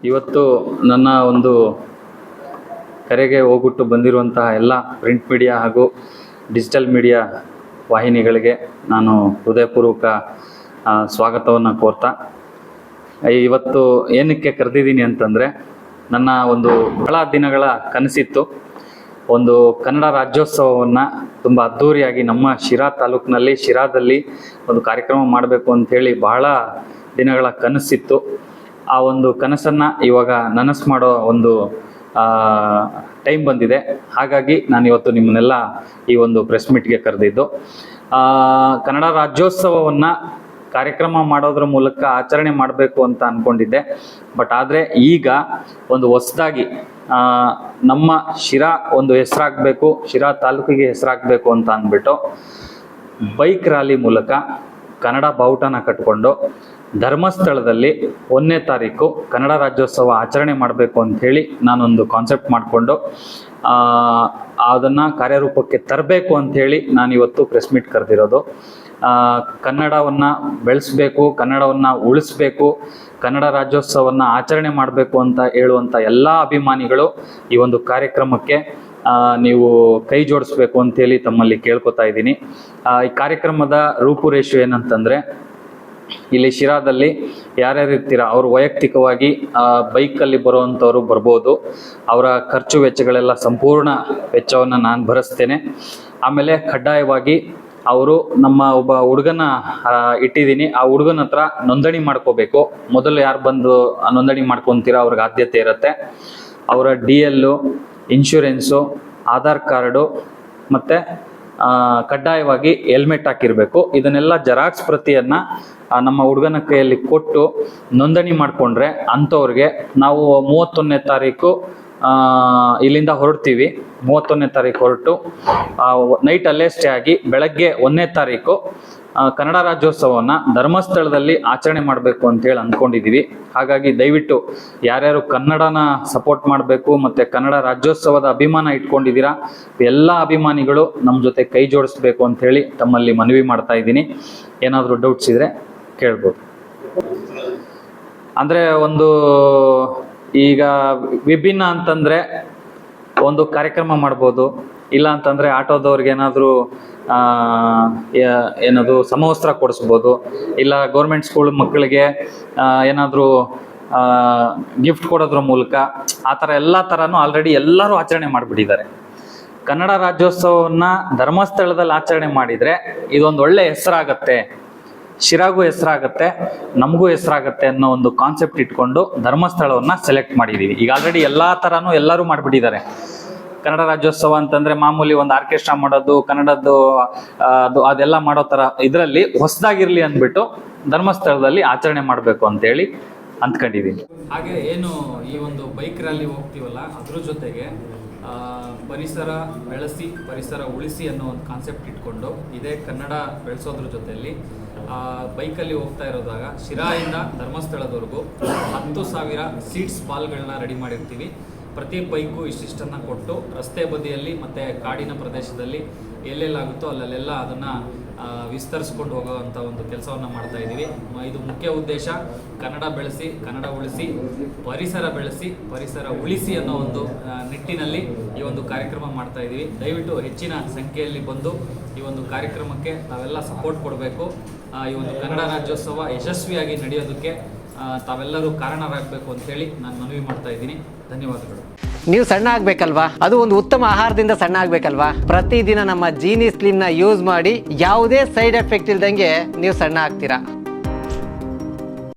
ಇವತ್ತು ನನ್ನ ಒಂದು ಕರೆಗೆ ಹೋಗ್ಬಿಟ್ಟು ಬಂದಿರುವಂತಹ ಎಲ್ಲ ಪ್ರಿಂಟ್ ಮೀಡಿಯಾ ಹಾಗೂ ಡಿಜಿಟಲ್ ಮೀಡಿಯಾ ವಾಹಿನಿಗಳಿಗೆ ನಾನು ಹೃದಯಪೂರ್ವಕ ಸ್ವಾಗತವನ್ನು ಕೋರ್ತಾ, ಇವತ್ತು ಏನಕ್ಕೆ ಕರೆದಿದ್ದೀನಿ ಅಂತಂದರೆ, ನನ್ನ ಒಂದು ಬಹಳ ದಿನಗಳ ಕನಸಿತ್ತು. ಒಂದು ಕನ್ನಡ ರಾಜ್ಯೋತ್ಸವವನ್ನು ತುಂಬ ಅದ್ಧೂರಿಯಾಗಿ ನಮ್ಮ ಶಿರಾ ತಾಲೂಕಿನಲ್ಲಿ ಶಿರಾದಲ್ಲಿ ಒಂದು ಕಾರ್ಯಕ್ರಮ ಮಾಡಬೇಕು ಅಂಥೇಳಿ ಬಹಳ ದಿನಗಳ ಕನಸಿತ್ತು. ಆ ಒಂದು ಕನಸನ್ನು ಇವಾಗ ನನಸು ಮಾಡೋ ಒಂದು ಟೈಮ್ ಬಂದಿದೆ. ಹಾಗಾಗಿ ನಾನು ಇವತ್ತು ನಿಮ್ಮನ್ನೆಲ್ಲ ಈ ಒಂದು ಪ್ರೆಸ್ ಮೀಟ್ಗೆ ಕರೆದಿದ್ದು. ಕನ್ನಡ ರಾಜ್ಯೋತ್ಸವವನ್ನು ಕಾರ್ಯಕ್ರಮ ಮಾಡೋದ್ರ ಮೂಲಕ ಆಚರಣೆ ಮಾಡಬೇಕು ಅಂತ ಅಂದ್ಕೊಂಡಿದ್ದೆ. ಬಟ್ ಆದರೆ ಈಗ ಒಂದು ಹೊಸದಾಗಿ ನಮ್ಮ ಶಿರಾ ಒಂದು ಹೆಸರಾಗಬೇಕು, ಶಿರಾ ತಾಲೂಕಿಗೆ ಹೆಸರಾಗಬೇಕು ಅಂತ ಅಂದ್ಬಿಟ್ಟು ಬೈಕ್ ರ್ಯಾಲಿ ಮೂಲಕ ಕನ್ನಡ ಬಾವುಟನ ಕಟ್ಕೊಂಡು ಧರ್ಮಸ್ಥಳದಲ್ಲಿ 1ನೇ ತಾರೀಕು ಕನ್ನಡ ರಾಜ್ಯೋತ್ಸವ ಆಚರಣೆ ಮಾಡಬೇಕು ಅಂಥೇಳಿ ನಾನೊಂದು ಕಾನ್ಸೆಪ್ಟ್ ಮಾಡಿಕೊಂಡು ಅದನ್ನು ಕಾರ್ಯರೂಪಕ್ಕೆ ತರಬೇಕು ಅಂಥೇಳಿ ನಾನಿವತ್ತು ಪ್ರೆಸ್ ಮೀಟ್ ಕರೆದಿರೋದು. ಕನ್ನಡವನ್ನು ಬೆಳೆಸಬೇಕು, ಕನ್ನಡವನ್ನು ಉಳಿಸ್ಬೇಕು, ಕನ್ನಡ ರಾಜ್ಯೋತ್ಸವವನ್ನು ಆಚರಣೆ ಮಾಡಬೇಕು ಅಂತ ಹೇಳುವಂಥ ಎಲ್ಲ ಅಭಿಮಾನಿಗಳು ಈ ಒಂದು ಕಾರ್ಯಕ್ರಮಕ್ಕೆ ನೀವು ಕೈ ಜೋಡಿಸ್ಬೇಕು ಅಂತೇಳಿ ತಮ್ಮಲ್ಲಿ ಕೇಳ್ಕೊತಾ ಇದ್ದೀನಿ. ಈ ಕಾರ್ಯಕ್ರಮದ ರೂಪುರೇಷೆ ಏನಂತಂದರೆ, ಇಲ್ಲಿ ಶಿರಾದಲ್ಲಿ ಯಾರ್ಯಾರು ಇರ್ತೀರ ಅವರು ವೈಯಕ್ತಿಕವಾಗಿ ಬೈಕಲ್ಲಿ ಬರುವಂಥವ್ರು ಬರ್ಬೋದು. ಅವರ ಖರ್ಚು ವೆಚ್ಚಗಳೆಲ್ಲ ಸಂಪೂರ್ಣ ವೆಚ್ಚವನ್ನು ನಾನು ಭರಿಸ್ತೇನೆ. ಆಮೇಲೆ ಕಡ್ಡಾಯವಾಗಿ ಅವರು ನಮ್ಮ ಒಬ್ಬ ಹುಡುಗನ ಇಟ್ಟಿದ್ದೀನಿ, ಆ ಹುಡುಗನ ಹತ್ರ ನೋಂದಣಿ ಮಾಡ್ಕೋಬೇಕು. ಮೊದಲು ಯಾರು ಬಂದು ನೋಂದಣಿ ಮಾಡ್ಕೊತೀರ ಅವ್ರಿಗೆ ಆದ್ಯತೆ ಇರುತ್ತೆ. ಅವರ DL, ಇನ್ಶೂರೆನ್ಸು, ಆಧಾರ್ ಕಾರ್ಡು ಮತ್ತು ಕಡ್ಡಾಯವಾಗಿ ಹೆಲ್ಮೆಟ್ ಹಾಕಿರಬೇಕು. ಇದನ್ನೆಲ್ಲ ಜೆರಾಕ್ಸ್ ಪ್ರತಿಯನ್ನು ನಮ್ಮ ಹುಡುಗನ ಕೈಯಲ್ಲಿ ಕೊಟ್ಟು ನೋಂದಣಿ ಮಾಡಿಕೊಂಡ್ರೆ ಅಂಥವ್ರಿಗೆ ನಾವು 31ನೇ ತಾರೀಕು ಇಲ್ಲಿಂದ ಹೊರಡ್ತೀವಿ. 31ನೇ ತಾರೀಕು ಹೊರಟು ನೈಟ್ ಅಲ್ಲೇ ಸ್ಟೇ ಆಗಿ ಬೆಳಗ್ಗೆ 1ನೇ ತಾರೀಕು ಕನ್ನಡ ರಾಜ್ಯೋತ್ಸವವನ್ನು ಧರ್ಮಸ್ಥಳದಲ್ಲಿ ಆಚರಣೆ ಮಾಡಬೇಕು ಅಂತೇಳಿ ಅಂದ್ಕೊಂಡಿದ್ದೀವಿ. ಹಾಗಾಗಿ ದಯವಿಟ್ಟು ಯಾರ್ಯಾರು ಕನ್ನಡನ ಸಪೋರ್ಟ್ ಮಾಡಬೇಕು ಮತ್ತು ಕನ್ನಡ ರಾಜ್ಯೋತ್ಸವದ ಅಭಿಮಾನ ಇಟ್ಕೊಂಡಿದ್ದೀರಾ ಎಲ್ಲ ಅಭಿಮಾನಿಗಳು ನಮ್ಮ ಜೊತೆ ಕೈ ಜೋಡಿಸ್ಬೇಕು ಅಂಥೇಳಿ ತಮ್ಮಲ್ಲಿ ಮನವಿ ಮಾಡ್ತಾ ಇದ್ದೀನಿ. ಏನಾದರೂ ಡೌಟ್ಸ್ ಇದ್ದರೆ ಕೇಳ್ಬೋದು. ಅಂದರೆ ಒಂದು ಈಗ ವಿಭಿನ್ನ ಅಂತಂದರೆ ಒಂದು ಕಾರ್ಯಕ್ರಮ ಮಾಡ್ಬೋದು, ಇಲ್ಲ ಅಂತಂದರೆ ಆಟೋದವ್ರಿಗೆ ಏನಾದರೂ ಏನದು ಸಮವಸ್ತ್ರ ಕೊಡಿಸ್ಬೋದು, ಇಲ್ಲ ಗೌರ್ಮೆಂಟ್ ಸ್ಕೂಲ್ ಮಕ್ಕಳಿಗೆ ಏನಾದರೂ ಗಿಫ್ಟ್ ಕೊಡೋದ್ರ ಮೂಲಕ ಆ ಥರ ಎಲ್ಲ ಥರನೂ ಆಲ್ರೆಡಿ ಎಲ್ಲರೂ ಆಚರಣೆ ಮಾಡಿಬಿಟ್ಟಿದ್ದಾರೆ. ಕನ್ನಡ ರಾಜ್ಯೋತ್ಸವವನ್ನು ಧರ್ಮಸ್ಥಳದಲ್ಲಿ ಆಚರಣೆ ಮಾಡಿದರೆ ಇದೊಂದು ಒಳ್ಳೆ ಹೆಸರಾಗತ್ತೆ, ಶಿರಾಗೂ ಹೆಸರಾಗತ್ತೆ, ನಮಗೂ ಹೆಸರಾಗತ್ತೆ ಅನ್ನೋ ಒಂದು ಕಾನ್ಸೆಪ್ಟ್ ಇಟ್ಕೊಂಡು ಧರ್ಮಸ್ಥಳವನ್ನು ಸೆಲೆಕ್ಟ್ ಮಾಡಿದ್ದೀವಿ. ಈಗ ಆಲ್ರೆಡಿ ಎಲ್ಲ ಥರನೂ ಎಲ್ಲರೂ ಮಾಡಿಬಿಟ್ಟಿದ್ದಾರೆ. ಕನ್ನಡ ರಾಜ್ಯೋತ್ಸವ ಅಂತಂದರೆ ಮಾಮೂಲಿ ಒಂದು ಆರ್ಕೆಸ್ಟ್ರಾ ಮಾಡೋದು, ಕನ್ನಡದ್ದು ಅದೆಲ್ಲ ಮಾಡೋ ಥರ ಇದರಲ್ಲಿ ಹೊಸದಾಗಿರಲಿ ಅಂದ್ಬಿಟ್ಟು ಧರ್ಮಸ್ಥಳದಲ್ಲಿ ಆಚರಣೆ ಮಾಡಬೇಕು ಅಂತೇಳಿ ಅಂದ್ಕೊಂಡಿದ್ದೀನಿ. ಹಾಗೆ ಏನು ಈ ಒಂದು ಬೈಕ್ ರ್ಯಾಲಿ ಹೋಗ್ತೀವಲ್ಲ, ಅದ್ರ ಜೊತೆಗೆ ಪರಿಸರ ಬೆಳೆಸಿ ಪರಿಸರ ಉಳಿಸಿ ಅನ್ನೋ ಒಂದು ಕಾನ್ಸೆಪ್ಟ್ ಇಟ್ಕೊಂಡು ಇದೇ ಕನ್ನಡ ಬೆಳೆಸೋದ್ರ ಜೊತೆಯಲ್ಲಿ ಬೈಕಲ್ಲಿ ಹೋಗ್ತಾ ಇರೋದಾಗ ಶಿರಾಯಿಂದ ಧರ್ಮಸ್ಥಳದವರೆಗೂ 10,000 ಸೀಟ್ಸ್ ಬಾಲ್ಗಳನ್ನ ರೆಡಿ ಮಾಡಿರ್ತೀವಿ. ಪ್ರತಿ ಬೈಕು ಇಷ್ಟಿಷ್ಟನ್ನು ಕೊಟ್ಟು ರಸ್ತೆ ಬದಿಯಲ್ಲಿ ಮತ್ತು ಕಾಡಿನ ಪ್ರದೇಶದಲ್ಲಿ ಎಲ್ಲೆಲ್ಲಾಗುತ್ತೋ ಅಲ್ಲೆಲ್ಲ ಅದನ್ನು ವಿಸ್ತರಿಸ್ಕೊಂಡು ಹೋಗೋವಂಥ ಒಂದು ಕೆಲಸವನ್ನು ಮಾಡ್ತಾ ಇದ್ದೀವಿ. ಇದು ಮುಖ್ಯ ಉದ್ದೇಶ ಕನ್ನಡ ಬೆಳೆಸಿ ಕನ್ನಡ ಉಳಿಸಿ ಪರಿಸರ ಬೆಳೆಸಿ ಪರಿಸರ ಉಳಿಸಿ ಅನ್ನೋ ಒಂದು ನಿಟ್ಟಿನಲ್ಲಿ ಈ ಒಂದು ಕಾರ್ಯಕ್ರಮ ಮಾಡ್ತಾ ಇದ್ದೀವಿ. ದಯವಿಟ್ಟು ಹೆಚ್ಚಿನ ಸಂಖ್ಯೆಯಲ್ಲಿ ಬಂದು ಈ ಒಂದು ಕಾರ್ಯಕ್ರಮಕ್ಕೆ ತಾವೆಲ್ಲ ಸಪೋರ್ಟ್ ಕೊಡಬೇಕು. ಈ ಒಂದು ಕನ್ನಡ ರಾಜ್ಯೋತ್ಸವ ಯಶಸ್ವಿಯಾಗಿ ನಡೆಯೋದಕ್ಕೆ ತಾವೆಲ್ಲರೂ ಕಾರಣರಾಗಬೇಕು ಅಂತೇಳಿ ನಾನು ಮನವಿ ಮಾಡ್ತಾ ಇದ್ದೀನಿ. ಧನ್ಯವಾದಗಳು. ನೀವು ಸಣ್ಣ ಆಗ್ಬೇಕಲ್ವಾ? ಅದು ಒಂದು ಉತ್ತಮ ಆಹಾರದಿಂದ ಸಣ್ಣ ಆಗ್ಬೇಕಲ್ವಾ? ಪ್ರತಿದಿನ ನಮ್ಮ ಜೀನಿ ಸ್ಲಿಮ್ನ ಯೂಸ್ ಮಾಡಿ ಯಾವುದೇ ಸೈಡ್ ಎಫೆಕ್ಟ್ ಇಲ್ದಂಗೆ ನೀವು ಸಣ್ಣ ಆಗ್ತೀರಾ.